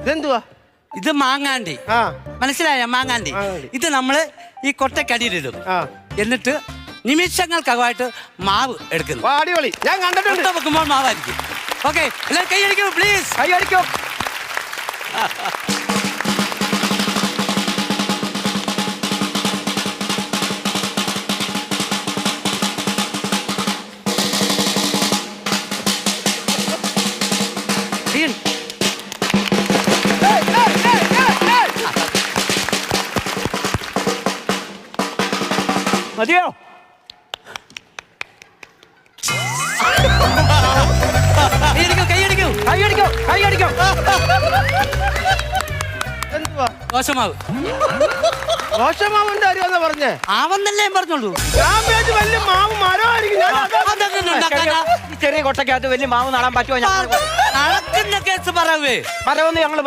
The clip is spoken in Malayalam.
ഇതെന്തുവാ? ഇത് മാങ്ങാണ്ടി. മനസ്സിലായ? മാങ്ങാണ്ടി. ഇത് നമ്മള് ഈ കൊട്ടക്കടിയിലിടും. എന്നിട്ട് നിമിഷങ്ങൾക്കകമായിട്ട് മാവ് എടുക്കുന്നു. അടിപൊളി, ഞാൻ കണ്ടിട്ടുണ്ട്. വെക്കുമ്പോൾ മാവായിരിക്കും. ഓക്കെ, എല്ലാവരും കൈയടിക്കൂ പ്ലീസ്. കൈയടിക്കൂ. മതിയോ? കൈയടിക്കൂ. എന്തുവാ? ദോശമാവ്. ദോശമാവിന്റെ കാര്യമെന്നാ പറഞ്ഞേ? ആവന്നല്ലേ പറഞ്ഞോളൂ. ഞാൻ വിചാരിച്ചു വലിയ മാവ് മരമായിരിക്കും. ചെറിയ കൊട്ടക്കകത്ത് വലിയ മാവ് നടാൻ പറ്റുമോ? നടക്കുന്ന കേസ് പറവേ. മരമൊന്നും ഞങ്ങൾ